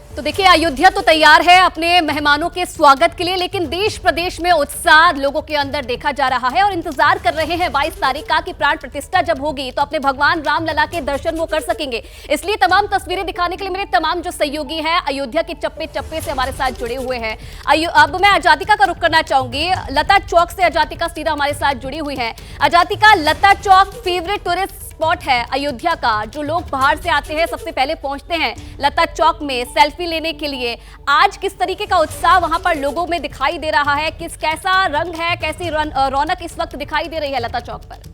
तो देखिए, अयोध्या तो तैयार है अपने मेहमानों के स्वागत के लिए, लेकिन देश प्रदेश में उत्साह लोगों के अंदर देखा जा रहा है और इंतजार कर रहे हैं 22 तारीख का कि प्राण प्रतिष्ठा जब होगी तो अपने भगवान राम लला के दर्शन वो कर सकेंगे। इसलिए तमाम तस्वीरें दिखाने के लिए मेरे तमाम जो सहयोगी हैं अयोध्या के चप्पे चप्पे से हमारे साथ जुड़े हुए हैं। अब मैं अजातिका का रुख करना चाहूंगी। लता चौक से अजातिका सीधा हमारे साथ जुड़ी हुई है। Ajatika, Lata Chowk favourite tourist spot है अयोध्या का। जो लोग बाहर से आते हैं सबसे पहले पहुंचते हैं लता चौक में सेल्फी लेने के लिए। आज किस तरीके का उत्साह वहां पर लोगों में दिखाई दे रहा है? कैसा रंग है, कैसी रौनक इस वक्त दिखाई दे रही है लता चौक पर?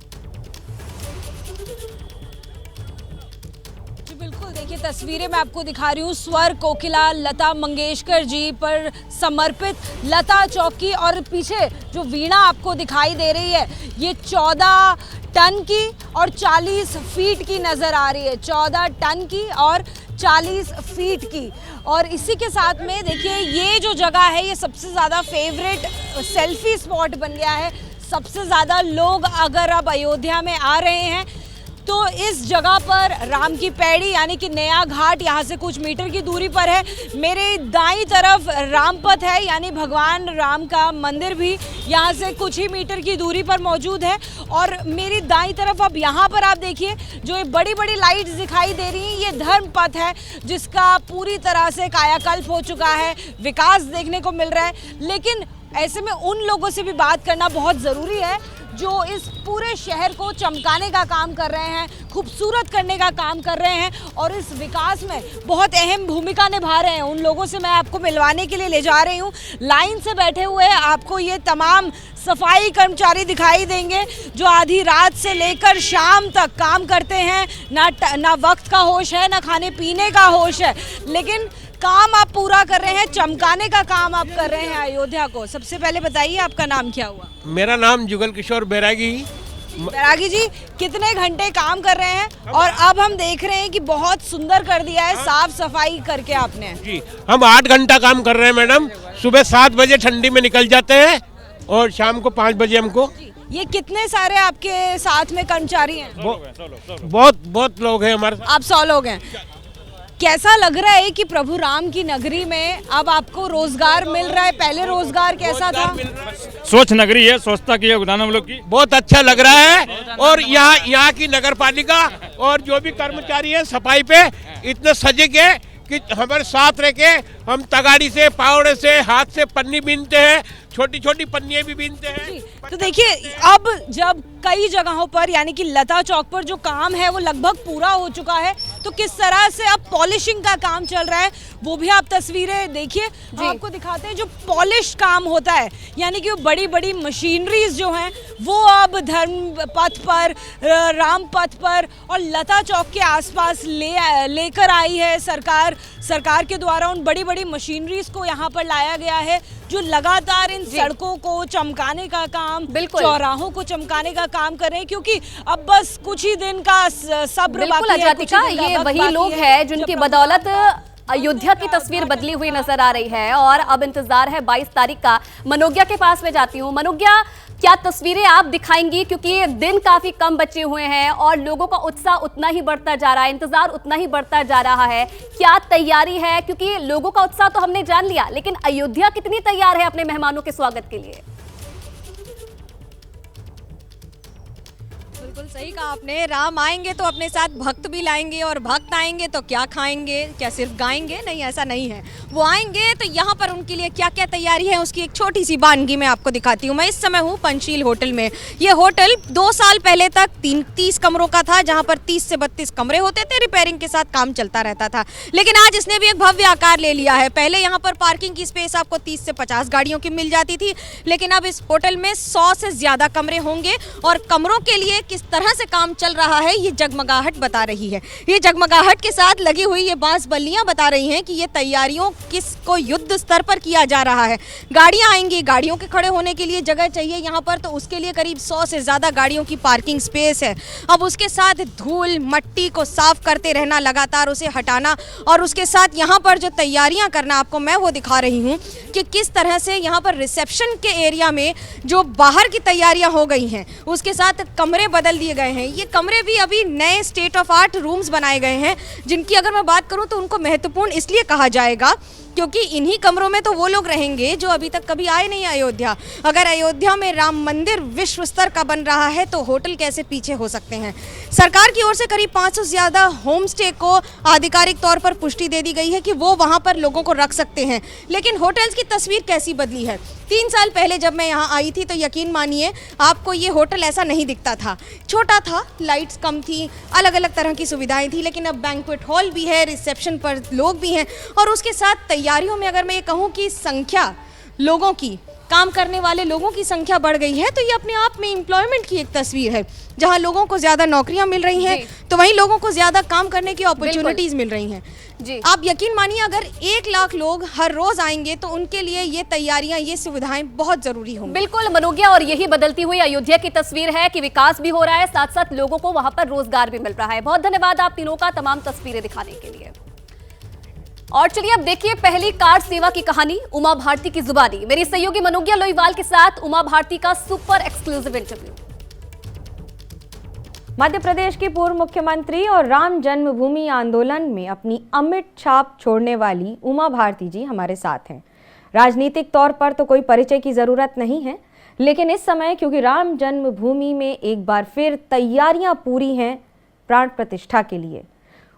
बिल्कुल, देखिए तस्वीरें मैं आपको दिखा रही हूँ स्वर कोकिला लता मंगेशकर जी पर समर्पित लता चौक की। और पीछे जो वीणा आपको दिखाई दे रही है ये 14 टन की और 40 फीट की नज़र आ रही है। 14 टन की और 40 फीट की। और इसी के साथ में देखिए ये जो जगह है ये सबसे ज़्यादा फेवरेट सेल्फी स्पॉट बन गया है। सबसे ज़्यादा लोग अगर अब अयोध्या में आ रहे हैं तो इस जगह पर राम की पैड़ी यानी कि नया घाट यहाँ से कुछ मीटर की दूरी पर है। मेरे दाईं तरफ रामपथ है यानी भगवान राम का मंदिर भी यहाँ से कुछ ही मीटर की दूरी पर मौजूद है। और मेरी दाईं तरफ अब यहाँ पर आप देखिए जो ये बड़ी बड़ी लाइट्स दिखाई दे रही हैं, ये धर्म पथ है जिसका पूरी तरह से कायाकल्प हो चुका है, विकास देखने को मिल रहा है। लेकिन ऐसे में उन लोगों से भी बात करना बहुत ज़रूरी है जो इस पूरे शहर को चमकाने का काम कर रहे हैं, खूबसूरत करने का काम कर रहे हैं और इस विकास में बहुत अहम भूमिका निभा रहे हैं। उन लोगों से मैं आपको मिलवाने के लिए ले जा रही हूँ। लाइन से बैठे हुए आपको ये तमाम सफाई कर्मचारी दिखाई देंगे जो आधी रात से लेकर शाम तक काम करते हैं। ना वक्त का होश है, ना खाने पीने का होश है, लेकिन काम आप पूरा कर रहे हैं, चमकाने का काम आप कर रहे हैं अयोध्या को। सबसे पहले बताइए आपका नाम क्या हुआ? मेरा नाम जुगल किशोर बैरागी। बैरागी जी, कितने घंटे काम कर रहे हैं? और अब हम देख रहे हैं कि बहुत सुंदर कर दिया है साफ सफाई करके आपने। जी, हम 8 घंटा काम कर रहे हैं मैडम। सुबह 7 बजे ठंडी में निकल जाते हैं और शाम को 5 बजे हमको। ये कितने सारे आपके साथ में कर्मचारी हैं? बहुत लोग हैं हमारे साथ। आप 100 लोग हैं। कैसा लग रहा है कि प्रभु राम की नगरी में अब आपको रोजगार मिल रहा है? पहले रोजगार कैसा था? स्वच्छ नगरी है, स्वच्छता की योगदान हम लोग की बहुत अच्छा लग रहा है। और यहाँ की नगर पालिका और जो भी कर्मचारी हैं सफाई पे इतने सजग है कि हमारे साथ रह के हम तगाड़ी से, पावड़े से, हाथ से पन्नी बीनते हैं, छोटी छोटी पन्नियाँ भी बीनते हैं। तो देखिए अब जब कई जगहों पर यानी कि लता चौक पर जो काम है वो लगभग पूरा हो चुका है, तो किस तरह से अब पॉलिशिंग का काम चल रहा है वो भी आप तस्वीरें देखिए। आपको दिखाते हैं जो पॉलिश काम होता है यानी कि वो बड़ी बड़ी मशीनरीज जो हैं वो अब धर्म पथ पर, राम पथ पर और लता चौक के आसपास लेकर आई है सरकार के द्वारा। उन बड़ी बड़ी मशीनरीज को यहाँ पर लाया गया है जो लगातार इन सड़कों को चमकाने का काम, चौराहों को चमकाने का काम कर रहे हैं, क्योंकि अब बस कुछ ही दिन का सब्र बाकी है। ये वही लोग हैं जिनकी बदौलत अयोध्या की तस्वीर बदली हुई नजर आ रही है। और अब इंतजार है 22 तारीख का। मनोज्ञा के पास में जाती हूँ। मनोज्ञा, क्या तस्वीरें आप दिखाएंगी? क्योंकि दिन काफी कम बचे हुए हैं और लोगों का उत्साह उतना ही बढ़ता जा रहा है, इंतजार उतना ही बढ़ता जा रहा है। क्या तैयारी है? क्योंकि लोगों का उत्साह तो हमने जान लिया, लेकिन अयोध्या कितनी तैयार है अपने मेहमानों के स्वागत के लिए? बिल्कुल सही कहा आपने। राम आएंगे तो अपने साथ भक्त भी लाएंगे और भक्त आएंगे तो क्या खाएंगे, क्या सिर्फ गाएंगे? नहीं, ऐसा नहीं है। वो आएंगे तो यहाँ पर उनके लिए क्या क्या तैयारी है उसकी एक छोटी सी वानगी मैं आपको दिखाती हूँ। मैं इस समय हूँ पंचशील होटल में। ये होटल 2 साल पहले तक 30 कमरों का था, जहाँ पर 30 से 32 कमरे होते थे, रिपेयरिंग के साथ काम चलता रहता था। लेकिन आज इसने भी एक भव्य आकार ले लिया है। पहले यहाँ पर पार्किंग की स्पेस आपको 30 से 50 गाड़ियों की मिल जाती थी, लेकिन अब इस होटल में 100 से ज़्यादा कमरे होंगे। और कमरों के लिए किस तरह से काम चल रहा है ये जगमगाहट बता रही है। ये जगमगाहट के साथ लगी हुई ये बांस बल्लियां बता रही हैं कि ये तैयारियों किसको युद्ध स्तर पर किया जा रहा है। गाड़ियां आएंगी, गाड़ियों के खड़े होने के लिए जगह चाहिए यहाँ पर, तो उसके लिए करीब 100 से ज़्यादा गाड़ियों की पार्किंग स्पेस है। अब उसके साथ धूल मट्टी को साफ करते रहना, लगातार उसे हटाना, और उसके साथ यहाँ पर जो तैयारियाँ करना, आपको मैं वो दिखा रही हूँ कि किस तरह से यहाँ पर रिसेप्शन के एरिया में जो बाहर की तैयारियाँ हो गई हैं, उसके साथ कमरे बदल बदल दिए गए हैं। ये कमरे भी अभी नए स्टेट ऑफ आर्ट रूम्स बनाए गए हैं, जिनकी अगर मैं बात करूं तो उनको महत्वपूर्ण इसलिए कहा जाएगा क्योंकि इन्हीं कमरों में तो वो लोग रहेंगे जो अभी तक कभी आए नहीं अयोध्या। अगर अयोध्या में राम मंदिर विश्व स्तर का बन रहा है तो होटल कैसे पीछे हो सकते हैं। सरकार की ओर से करीब 500 से ज़्यादा होम स्टे को आधिकारिक तौर पर पुष्टि दे दी गई है कि वो वहाँ पर लोगों को रख सकते हैं। लेकिन होटल्स की तस्वीर कैसी बदली है। 3 साल पहले जब मैं यहाँ आई थी तो यकीन मानिए आपको ये होटल ऐसा नहीं दिखता था, छोटा था, लाइट्स कम थी, अलग अलग तरह की सुविधाएं थी। लेकिन अब बैंक्वेट हॉल भी है, रिसेप्शन पर लोग भी हैं और उसके साथ तैयारियों में अगर मैं ये कहूँ कि संख्या लोगों की, काम करने वाले लोगों की संख्या बढ़ गई है तो ये अपने आप में एम्प्लॉयमेंट की एक तस्वीर है। जहाँ लोगों को ज़्यादा नौकरियाँ मिल रही हैं तो वहीं लोगों को ज़्यादा काम करने की अपॉर्चुनिटीज़ मिल रही हैं। जी, आप यकीन मानिए अगर 1 लाख लोग हर रोज आएंगे तो उनके लिए ये तैयारियां, ये सुविधाएं बहुत जरूरी होंगी। बिल्कुल मनोज्ञा, और यही बदलती हुई अयोध्या की तस्वीर है कि विकास भी हो रहा है, साथ साथ लोगों को वहां पर रोजगार भी मिल रहा है। बहुत धन्यवाद आप तीनों का तमाम तस्वीरें दिखाने के लिए। और चलिए अब देखिए पहली कार सेवा की कहानी उमा भारती की जुबानी। मेरी सहयोगी मनोज्ञा लोईवाल के साथ उमा भारती का super exclusive interview. Madhya Pradesh की पूर्व मुख्यमंत्री और राम जन्मभूमि आंदोलन में अपनी अमिट छाप छोड़ने वाली उमा भारती जी हमारे साथ हैं। राजनीतिक तौर पर तो कोई परिचय की जरूरत नहीं है, लेकिन इस समय क्योंकि राम जन्मभूमि में एक बार फिर तैयारियां पूरी हैं प्राण प्रतिष्ठा के लिए।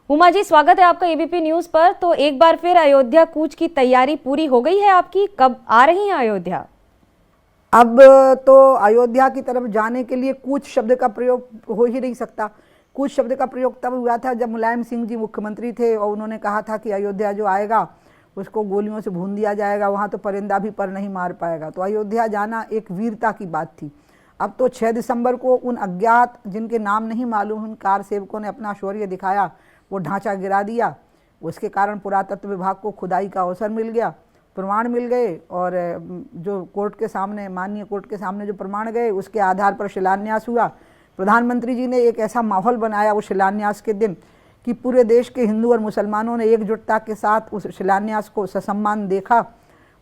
उमा जी, स्वागत है आपका एबीपी न्यूज पर। तो एक बार फिर अयोध्या कूच की तैयारी पूरी हो गई है आपकी, कब आ रही हैं अयोध्या? अब तो अयोध्या की तरफ जाने के लिए कूच शब्द का प्रयोग हो ही नहीं सकता। कूच शब्द का प्रयोग तब हुआ था जब मुलायम सिंह जी मुख्यमंत्री थे और उन्होंने कहा था कि अयोध्या जो आएगा उसको गोलियों से भून दिया जाएगा, वहाँ तो परिंदा भी पर नहीं मार पाएगा। तो अयोध्या जाना एक वीरता की बात थी। अब तो 6 दिसंबर को उन अज्ञात, जिनके नाम नहीं मालूम, उन कार सेवकों ने अपना शौर्य दिखाया, वो ढांचा गिरा दिया। उसके कारण पुरातत्व विभाग को खुदाई का अवसर मिल गया, प्रमाण मिल गए और जो कोर्ट के सामने, माननीय कोर्ट के सामने जो प्रमाण गए उसके आधार पर शिलान्यास हुआ। प्रधानमंत्री जी ने एक ऐसा माहौल बनाया उस शिलान्यास के दिन कि पूरे देश के हिंदू और मुसलमानों ने एकजुटता के साथ उस शिलान्यास को ससम्मान देखा।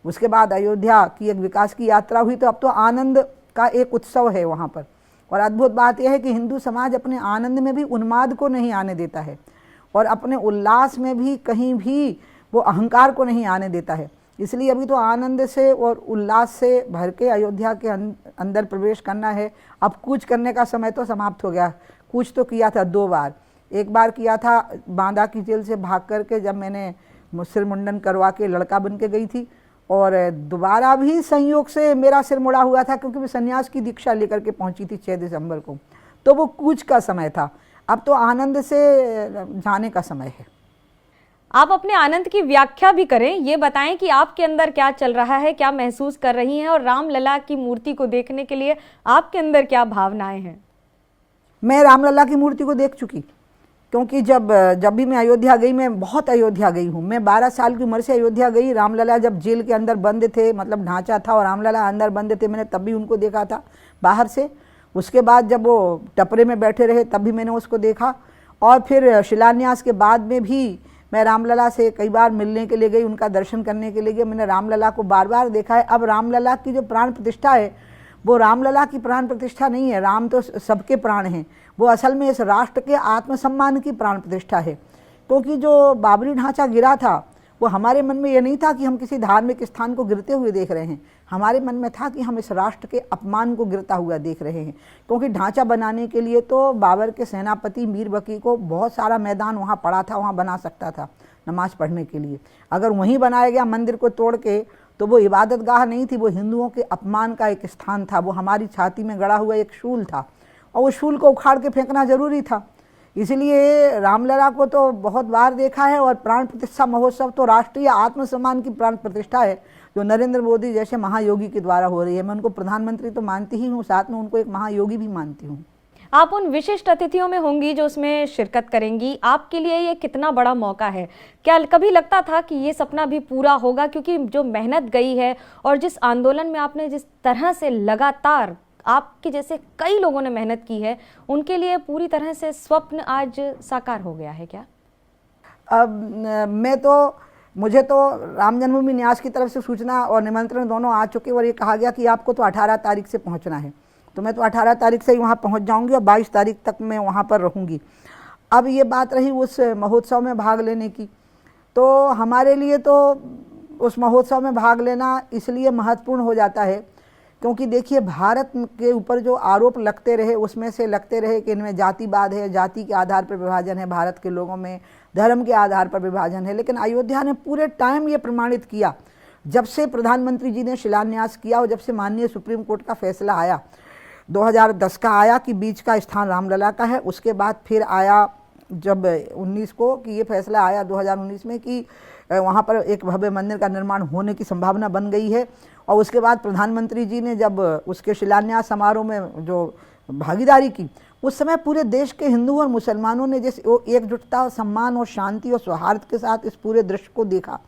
उसके बाद अयोध्या की एक विकास की यात्रा हुई। तो अब तो आनंद का एक उत्सव है वहाँ पर। और अद्भुत बात यह है कि हिंदू समाज अपने आनंद में भी उन्माद को नहीं आने देता है और अपने उल्लास में भी कहीं भी वो अहंकार को नहीं आने देता है। इसलिए अभी तो आनंद से और उल्लास से भर के अयोध्या के अंदर प्रवेश करना है। अब कूच करने का समय तो समाप्त हो गया। कूच तो किया था 2 बार। एक बार किया था बांदा की जेल से भाग करके, जब मैंने सिर मुंडन करवा के लड़का बन के गई थी, और दोबारा भी संयोग से मेरा सिर मुड़ा हुआ था क्योंकि मैं संन्यास की दीक्षा लेकर के पहुंची थी 6 दिसंबर को। तो वो कूच का समय था। अब तो आनंद से जाने का समय है। आप अपने आनंद की व्याख्या भी करें, ये बताएं कि आपके अंदर क्या चल रहा है, क्या महसूस कर रही हैं, और रामलला की मूर्ति को देखने के लिए आपके अंदर क्या भावनाएं हैं? मैं रामलला की मूर्ति को देख चुकी, क्योंकि जब भी मैं अयोध्या गई, मैं बहुत अयोध्या गई हूँ। मैं 12 साल की उम्र से अयोध्या गई। रामलला जब जेल के अंदर बंद थे, मतलब ढांचा था और रामलला अंदर बंद थे, मैंने तब भी उनको देखा था बाहर से। उसके बाद जब वो टपरे में बैठे रहे तब भी मैंने उसको देखा, और फिर शिलान्यास के बाद में भी मैं रामलला से कई बार मिलने के लिए गई, उनका दर्शन करने के लिए गई। मैंने रामलला को बार बार देखा है। अब रामलला की जो प्राण प्रतिष्ठा है वो रामलला की प्राण प्रतिष्ठा नहीं है। राम तो सबके प्राण हैं, वो असल में इस राष्ट्र के आत्मसम्मान की प्राण प्रतिष्ठा है। क्योंकि जो बाबरी ढांचा गिरा था वो हमारे मन में ये नहीं था कि हम किसी धार्मिक स्थान को गिरते हुए देख रहे हैं, हमारे मन में था कि हम इस राष्ट्र के अपमान को गिरता हुआ देख रहे हैं। क्योंकि ढांचा बनाने के लिए तो बाबर के सेनापति मीर बकी को बहुत सारा मैदान वहाँ पड़ा था, वहाँ बना सकता था नमाज पढ़ने के लिए। अगर वहीं बनाया गया मंदिर को तोड़ के तो वो इबादत गाह नहीं थी, वो हिंदुओं के अपमान का एक स्थान था। वो हमारी छाती में गड़ा हुआ एक शूल था और उस शूल को उखाड़ के फेंकना जरूरी था। इसलिए रामलला को तो बहुत बार देखा है। और प्राण प्रतिष्ठा महोत्सव तो राष्ट्रीय आत्मसम्मान की प्राण प्रतिष्ठा है जो नरेंद्र मोदी जैसे महायोगी के द्वारा हो रही है। मैं उनको प्रधानमंत्री तो मानती ही हूँ, साथ में उनको एक महायोगी भी मानती हूँ। आप उन विशिष्ट अतिथियों में होंगी जो उसमें शिरकत करेंगी। आपके लिए ये कितना बड़ा मौका है? क्या कभी लगता था कि ये सपना भी पूरा होगा? क्योंकि जो मेहनत गई है और जिस आंदोलन में आपने जिस तरह से लगातार, आपके जैसे कई लोगों ने मेहनत की है, उनके लिए पूरी तरह से स्वप्न आज साकार हो गया है क्या? अब मुझे तो राम जन्मभूमि न्यास की तरफ से सूचना और निमंत्रण दोनों आ चुके और ये कहा गया कि आपको तो 18 तारीख से पहुंचना है। तो मैं तो 18 तारीख से ही वहाँ पहुँच जाऊँगी और 22 तारीख तक मैं वहाँ पर रहूँगी। अब ये बात रही उस महोत्सव में भाग लेने की, तो हमारे लिए तो उस महोत्सव में भाग लेना इसलिए महत्वपूर्ण हो जाता है क्योंकि देखिए भारत के ऊपर जो आरोप लगते रहे उसमें से लगते रहे कि इनमें जातिवाद है, जाति के आधार पर विभाजन है भारत के लोगों में, धर्म के आधार पर विभाजन है। लेकिन अयोध्या ने पूरे टाइम ये प्रमाणित किया, जब से प्रधानमंत्री जी ने शिलान्यास किया और जब से माननीय सुप्रीम कोर्ट का फैसला आया 2010 का आया कि बीच का स्थान रामलला का है, उसके बाद फिर आया जब 19 को कि ये फैसला आया 2019 में कि वहाँ पर एक भव्य मंदिर का निर्माण होने की संभावना बन गई है। और उसके बाद प्रधानमंत्री जी ने जब उसके शिलान्यास समारोह में जो भागीदारी की, उस समय पूरे देश के हिंदू और मुसलमानों ने जैसे एकजुटता और सम्मान और शांति और सौहार्द के साथ इस पूरे दृश्य को देखा।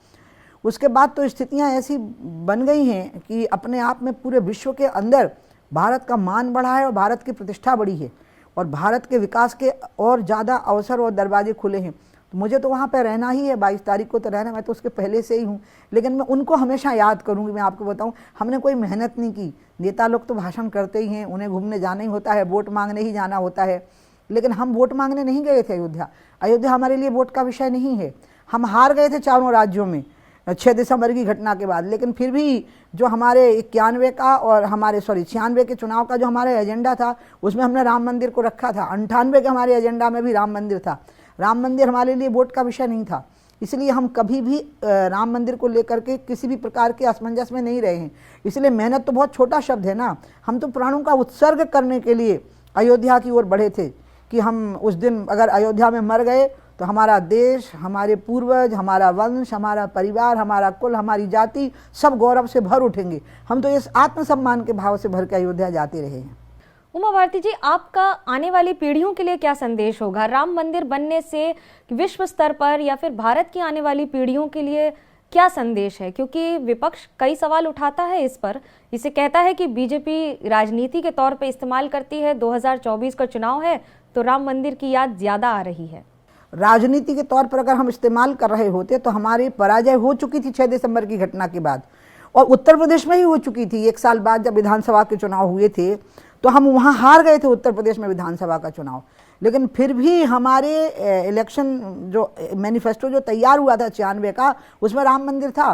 उसके बाद तो स्थितियाँ ऐसी बन गई हैं कि अपने आप में पूरे विश्व के अंदर भारत का मान बढ़ा है और भारत की प्रतिष्ठा बढ़ी है और भारत के विकास के और ज़्यादा अवसर और दरवाजे खुले हैं। तो मुझे तो वहाँ पर रहना ही है, 22 तारीख को तो रहना, मैं तो उसके पहले से ही हूँ। लेकिन मैं उनको हमेशा याद करूँगी। मैं आपको बताऊँ, हमने कोई मेहनत नहीं की। नेता लोग तो भाषण करते ही हैं, उन्हें घूमने जाना ही होता है, वोट मांगने ही जाना होता है। लेकिन हम वोट मांगने नहीं गए थे अयोध्या। अयोध्या हमारे लिए वोट का विषय नहीं है। हम हार गए थे चारों राज्यों में 6 दिसंबर की घटना के बाद, लेकिन फिर भी जो हमारे 91 का और हमारे 96 के चुनाव का जो हमारा एजेंडा था उसमें हमने राम मंदिर को रखा था। 98 के हमारे एजेंडा में भी राम मंदिर था। राम मंदिर हमारे लिए वोट का विषय नहीं था, इसलिए हम कभी भी राम मंदिर को लेकर के किसी भी प्रकार के असमंजस में नहीं रहे हैं। इसलिए मेहनत तो बहुत छोटा शब्द है ना, हम तो प्राणों का उत्सर्ग करने के लिए अयोध्या की ओर बढ़े थे कि हम उस दिन अगर अयोध्या में मर गए तो हमारा देश, हमारे पूर्वज, हमारा वंश, हमारा परिवार, हमारा कुल, हमारी जाति सब गौरव से भर उठेंगे। हम तो इस आत्मसम्मान के भाव से भर के अयोध्या जाते रहे हैं। उमा भारती जी, आपका आने वाली पीढ़ियों के लिए क्या संदेश होगा? राम मंदिर बनने से विश्व स्तर पर या फिर भारत की आने वाली पीढ़ियों के लिए क्या संदेश है? क्योंकि विपक्ष कई सवाल उठाता है इस पर, इसे कहता है कि बीजेपी राजनीति के तौर पे इस्तेमाल करती है, 2024 का चुनाव है तो राम मंदिर की याद ज्यादा आ रही है। राजनीति के तौर पर अगर हम इस्तेमाल कर रहे होते तो हमारी पराजय हो चुकी थी 6 दिसंबर की घटना के बाद, और उत्तर प्रदेश में ही हो चुकी थी। 1 साल बाद जब विधानसभा के चुनाव हुए थे तो हम वहाँ हार गए थे उत्तर प्रदेश में विधानसभा का चुनाव। लेकिन फिर भी हमारे इलेक्शन जो मैनिफेस्टो जो तैयार हुआ था 96 का, उसमें राम मंदिर था।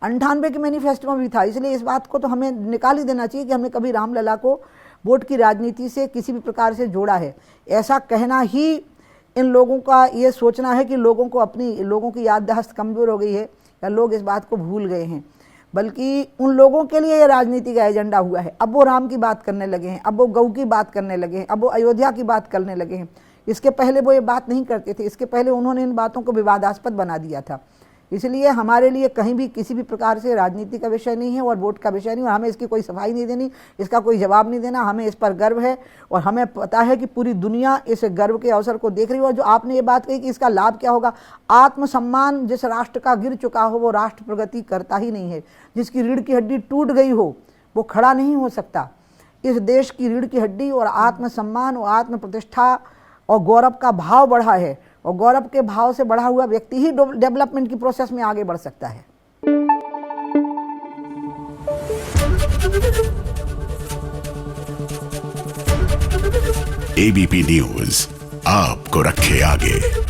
98 के मैनिफेस्टो में भी था। इसलिए इस बात को तो हमें निकाल ही देना चाहिए कि हमने कभी रामलला को वोट की राजनीति से किसी भी प्रकार से जोड़ा है। ऐसा कहना ही इन लोगों का ये सोचना है कि लोगों की याददाश्त कमज़ोर हो गई है या लोग इस बात को भूल गए हैं, बल्कि उन लोगों के लिए ये राजनीति का एजेंडा हुआ है। अब वो राम की बात करने लगे हैं, अब वो गौ की बात करने लगे हैं, अब वो अयोध्या की बात करने लगे हैं। इसके पहले वो ये बात नहीं करते थे। इसके पहले उन्होंने इन बातों को विवादास्पद बना दिया था। इसलिए हमारे लिए कहीं भी किसी भी प्रकार से राजनीति का विषय नहीं है और वोट का विषय नहीं, और हमें इसकी कोई सफाई नहीं देनी, इसका कोई जवाब नहीं देना। हमें इस पर गर्व है और हमें पता है कि पूरी दुनिया इस गर्व के अवसर को देख रही है। और जो आपने ये बात कही कि इसका लाभ क्या होगा, आत्मसम्मान जिस राष्ट्र का गिर चुका हो वो राष्ट्र प्रगति करता ही नहीं है। जिसकी रीढ़ की हड्डी टूट गई हो वो खड़ा नहीं हो सकता। इस देश की रीढ़ की हड्डी और आत्मसम्मान और आत्म प्रतिष्ठा और गौरव का भाव बढ़ा है, और गौरव के भाव से बढ़ा हुआ व्यक्ति ही डेवलपमेंट की प्रोसेस में आगे बढ़ सकता है। एबीपी न्यूज़ आपको रखे आगे।